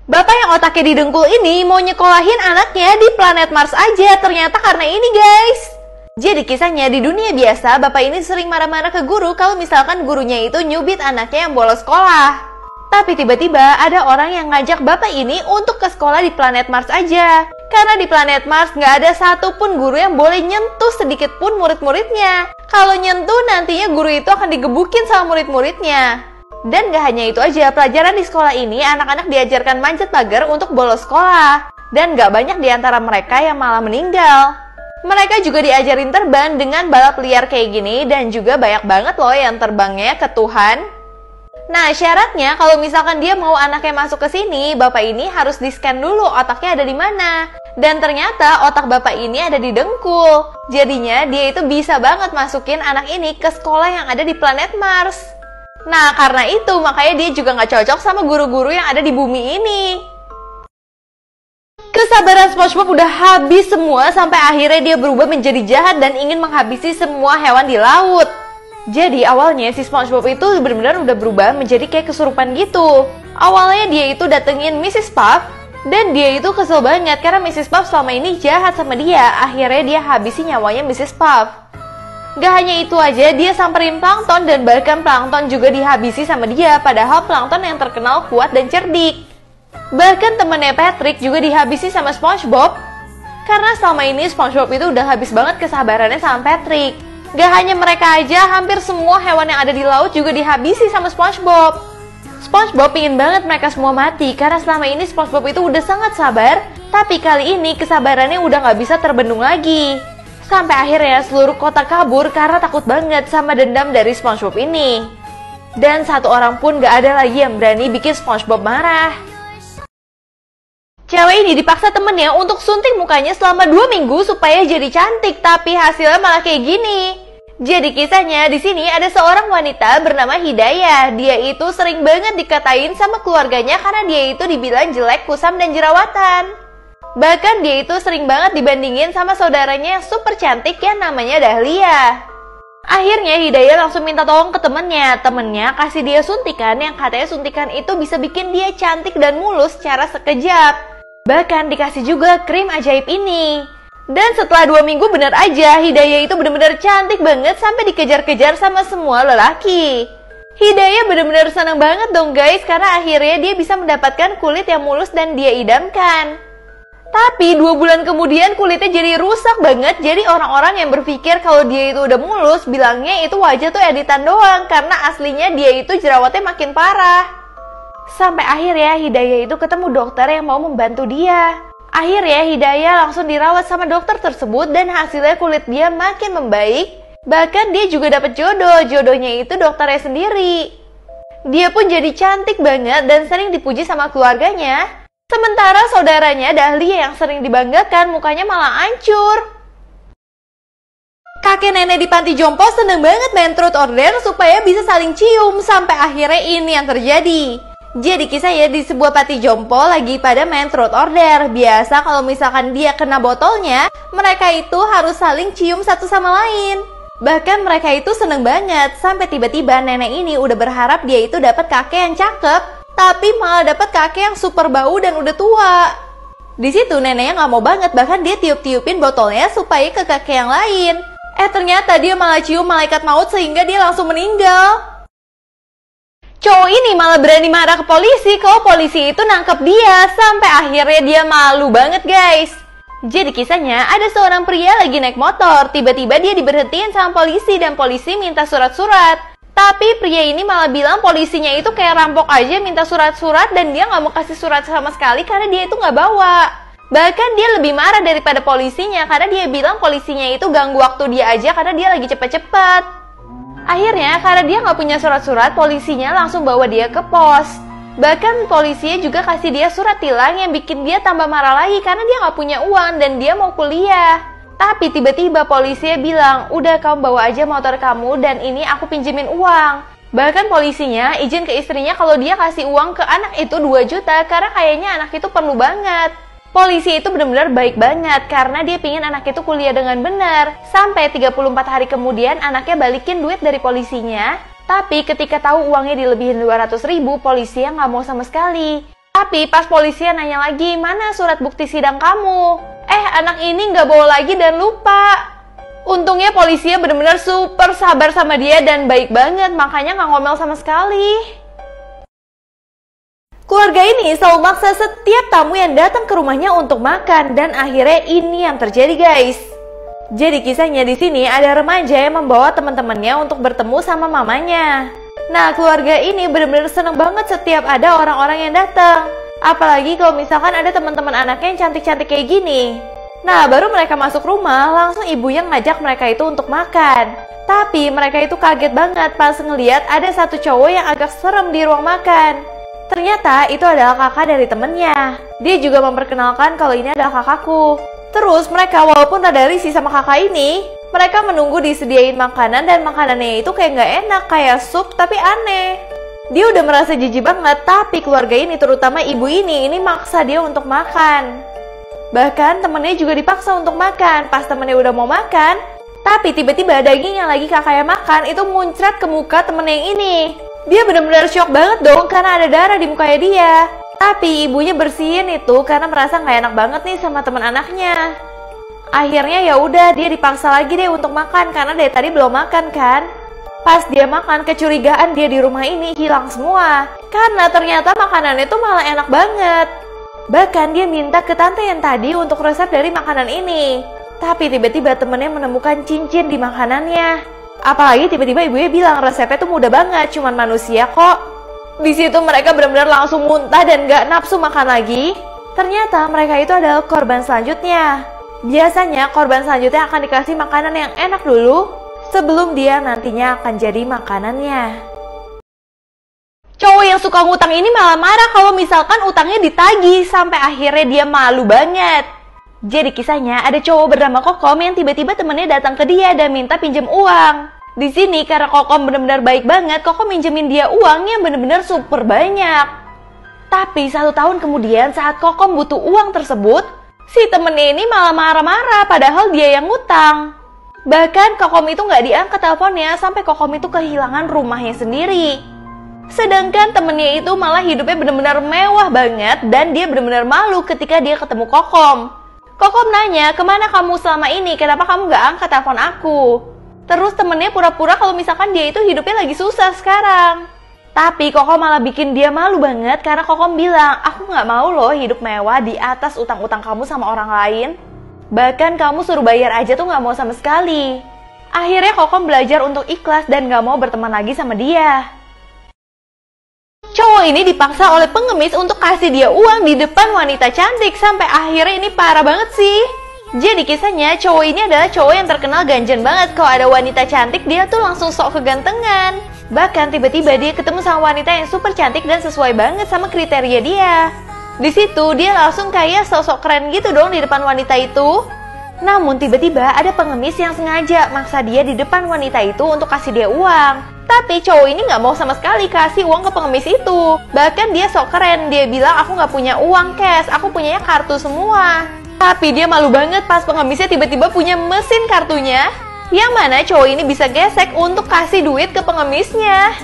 Bapak yang otaknya didengkul ini mau nyekolahin anaknya di planet Mars aja, ternyata karena ini guys. Jadi kisahnya di dunia biasa, bapak ini sering marah-marah ke guru kalau misalkan gurunya itu nyubit anaknya yang bolos sekolah. Tapi tiba-tiba ada orang yang ngajak bapak ini untuk ke sekolah di planet Mars aja. Karena di planet Mars nggak ada satupun guru yang boleh nyentuh sedikit pun murid-muridnya. Kalau nyentuh nantinya guru itu akan digebukin sama murid-muridnya. Dan gak hanya itu aja, pelajaran di sekolah ini anak-anak diajarkan manjat pagar untuk bolos sekolah. Dan gak banyak di antara mereka yang malah meninggal. Mereka juga diajarin terbang dengan balap liar kayak gini, dan juga banyak banget loh yang terbangnya ke Tuhan. Nah, syaratnya kalau misalkan dia mau anaknya masuk ke sini, bapak ini harus di-scan dulu otaknya ada di mana. Dan ternyata otak bapak ini ada di dengkul. Jadinya dia itu bisa banget masukin anak ini ke sekolah yang ada di planet Mars. Nah, karena itu makanya dia juga nggak cocok sama guru-guru yang ada di bumi ini. Kesabaran SpongeBob udah habis semua sampai akhirnya dia berubah menjadi jahat dan ingin menghabisi semua hewan di laut. Jadi awalnya si SpongeBob itu benar-benar udah berubah menjadi kayak kesurupan gitu. Awalnya dia itu datengin Mrs. Puff dan dia itu kesel banget karena Mrs. Puff selama ini jahat sama dia. Akhirnya dia habisi nyawanya Mrs. Puff. Gak hanya itu aja, dia samperin Plankton dan bahkan Plankton juga dihabisi sama dia, padahal Plankton yang terkenal kuat dan cerdik. Bahkan temennya Patrick juga dihabisi sama SpongeBob. Karena selama ini SpongeBob itu udah habis banget kesabarannya sama Patrick. Gak hanya mereka aja, hampir semua hewan yang ada di laut juga dihabisi sama SpongeBob. SpongeBob pingin banget mereka semua mati, karena selama ini SpongeBob itu udah sangat sabar, tapi kali ini kesabarannya udah gak bisa terbendung lagi. Sampai akhirnya seluruh kota kabur karena takut banget sama dendam dari SpongeBob ini. Dan satu orang pun gak ada lagi yang berani bikin SpongeBob marah. Cewek ini dipaksa temennya untuk suntik mukanya selama 2 minggu supaya jadi cantik, tapi hasilnya malah kayak gini. Jadi kisahnya di sini ada seorang wanita bernama Hidayah. Dia itu sering banget dikatain sama keluarganya karena dia itu dibilang jelek, kusam, dan jerawatan. Bahkan dia itu sering banget dibandingin sama saudaranya yang super cantik yang namanya Dahlia. Akhirnya Hidayah langsung minta tolong ke temennya. Temennya kasih dia suntikan yang katanya suntikan itu bisa bikin dia cantik dan mulus secara sekejap. Bahkan dikasih juga krim ajaib ini. Dan setelah 2 minggu bener aja, Hidayah itu bener-bener cantik banget sampai dikejar-kejar sama semua lelaki. Hidayah bener-bener seneng banget dong guys, karena akhirnya dia bisa mendapatkan kulit yang mulus dan dia idamkan. Tapi 2 bulan kemudian kulitnya jadi rusak banget. Jadi orang-orang yang berpikir kalau dia itu udah mulus bilangnya itu wajah tuh editan doang, karena aslinya dia itu jerawatnya makin parah. Sampai akhirnya Hidayah itu ketemu dokter yang mau membantu dia. Akhirnya Hidayah langsung dirawat sama dokter tersebut dan hasilnya kulit dia makin membaik. Bahkan dia juga dapat jodoh. Jodohnya itu dokternya sendiri. Dia pun jadi cantik banget dan sering dipuji sama keluarganya. Sementara saudaranya Dahlia yang sering dibanggakan mukanya malah hancur. Kakek nenek di panti jompo seneng banget main truth or dare supaya bisa saling cium. Sampai akhirnya ini yang terjadi. Jadi kisahnya di sebuah panti jompo lagi pada main truth or dare. Biasa kalau misalkan dia kena botolnya, mereka itu harus saling cium satu sama lain. Bahkan mereka itu seneng banget. Sampai tiba-tiba nenek ini udah berharap dia itu dapat kakek yang cakep, tapi malah dapat kakek yang super bau dan udah tua. Di situ neneknya nggak mau banget, bahkan dia tiup-tiupin botolnya supaya ke kakek yang lain. Ternyata dia malah cium malaikat maut sehingga dia langsung meninggal. Cowok ini malah berani marah ke polisi kalau polisi itu nangkep dia. Sampai akhirnya dia malu banget guys. Jadi kisahnya ada seorang pria lagi naik motor. Tiba-tiba dia diberhentiin sama polisi dan polisi minta surat-surat. Tapi pria ini malah bilang polisinya itu kayak rampok aja minta surat-surat dan dia nggak mau kasih surat sama sekali karena dia itu nggak bawa. Bahkan dia lebih marah daripada polisinya karena dia bilang polisinya itu ganggu waktu dia aja karena dia lagi cepet-cepet. Akhirnya karena dia nggak punya surat-surat, polisinya langsung bawa dia ke pos. Bahkan polisinya juga kasih dia surat tilang yang bikin dia tambah marah lagi karena dia nggak punya uang dan dia mau kuliah. Tapi tiba-tiba polisinya bilang, udah kamu bawa aja motor kamu dan ini aku pinjemin uang. Bahkan polisinya izin ke istrinya kalau dia kasih uang ke anak itu 2 juta karena kayaknya anak itu perlu banget. Polisi itu benar-benar baik banget karena dia pingin anak itu kuliah dengan benar. Sampai 34 hari kemudian anaknya balikin duit dari polisinya. Tapi ketika tahu uangnya dilebihin 200.000, polisi yang nggak mau sama sekali. Tapi pas polisi nanya lagi, mana surat bukti sidang kamu? Anak ini nggak bawa lagi dan lupa. Untungnya polisinya bener-bener super sabar sama dia dan baik banget, makanya nggak ngomel sama sekali. Keluarga ini selalu maksa setiap tamu yang datang ke rumahnya untuk makan, dan akhirnya ini yang terjadi, guys. Jadi kisahnya di sini ada remaja yang membawa teman-temannya untuk bertemu sama mamanya. Nah, keluarga ini benar-benar seneng banget setiap ada orang-orang yang datang. Apalagi kalau misalkan ada teman-teman anaknya yang cantik-cantik kayak gini. Nah, baru mereka masuk rumah, langsung ibunya ngajak mereka itu untuk makan. Tapi mereka itu kaget banget pas ngeliat ada satu cowok yang agak serem di ruang makan. Ternyata itu adalah kakak dari temennya. Dia juga memperkenalkan kalau ini adalah kakakku. Terus mereka walaupun rada risih sama kakak ini, mereka menunggu disediain makanan dan makanannya itu kayak nggak enak, kayak sup tapi aneh. Dia udah merasa jijik banget, tapi keluarga ini terutama ibu ini maksa dia untuk makan. Bahkan temennya juga dipaksa untuk makan. Pas temennya udah mau makan, tapi tiba-tiba daging yang lagi kakaknya makan itu muncrat ke muka temennya yang ini. Dia benar-benar shock banget dong karena ada darah di mukanya dia. Tapi ibunya bersihin itu karena merasa nggak enak banget nih sama teman anaknya. Akhirnya ya udah dia dipaksa lagi deh untuk makan karena dari tadi belum makan kan. Pas dia makan, kecurigaan dia di rumah ini hilang semua karena ternyata makanannya tuh malah enak banget. Bahkan dia minta ke tante yang tadi untuk resep dari makanan ini. Tapi tiba-tiba temennya menemukan cincin di makanannya. Apalagi tiba-tiba ibunya bilang resepnya tuh mudah banget, cuman manusia kok. Di situ mereka benar-benar langsung muntah dan gak nafsu makan lagi. Ternyata mereka itu adalah korban selanjutnya. Biasanya korban selanjutnya akan dikasih makanan yang enak dulu sebelum dia nantinya akan jadi makanannya. Cowok yang suka ngutang ini malah marah kalau misalkan utangnya ditagih, sampai akhirnya dia malu banget. Jadi kisahnya ada cowok bernama Kokom yang tiba-tiba temennya datang ke dia dan minta pinjam uang. Di sini karena Kokom benar-benar baik banget, Kokom minjemin dia uangnya benar-benar super banyak. Tapi 1 tahun kemudian saat Kokom butuh uang tersebut, si temennya ini malah marah-marah padahal dia yang ngutang. Bahkan Kokom itu nggak diangkat teleponnya sampai Kokom itu kehilangan rumahnya sendiri. Sedangkan temennya itu malah hidupnya benar-benar mewah banget dan dia benar-benar malu ketika dia ketemu Kokom. Kokom nanya, kemana kamu selama ini? Kenapa kamu gak angkat telepon aku? Terus temennya pura-pura kalau misalkan dia itu hidupnya lagi susah sekarang. Tapi Kokom malah bikin dia malu banget karena Kokom bilang, aku gak mau loh hidup mewah di atas utang-utang kamu sama orang lain. Bahkan kamu suruh bayar aja tuh gak mau sama sekali. Akhirnya Kokom belajar untuk ikhlas dan gak mau berteman lagi sama dia. Cowok ini dipaksa oleh pengemis untuk kasih dia uang di depan wanita cantik, sampai akhirnya ini parah banget sih. Jadi kisahnya cowok ini adalah cowok yang terkenal ganjen banget. Kalau ada wanita cantik dia tuh langsung sok kegantengan. Bahkan tiba-tiba dia ketemu sama wanita yang super cantik dan sesuai banget sama kriteria dia. Di situ dia langsung kayak sosok keren gitu dong di depan wanita itu. Namun tiba-tiba ada pengemis yang sengaja maksa dia di depan wanita itu untuk kasih dia uang. Tapi cowok ini gak mau sama sekali kasih uang ke pengemis itu. Bahkan dia sok keren, dia bilang aku gak punya uang cash, aku punyanya kartu semua. Tapi dia malu banget pas pengemisnya tiba-tiba punya mesin kartunya, yang mana cowok ini bisa gesek untuk kasih duit ke pengemisnya.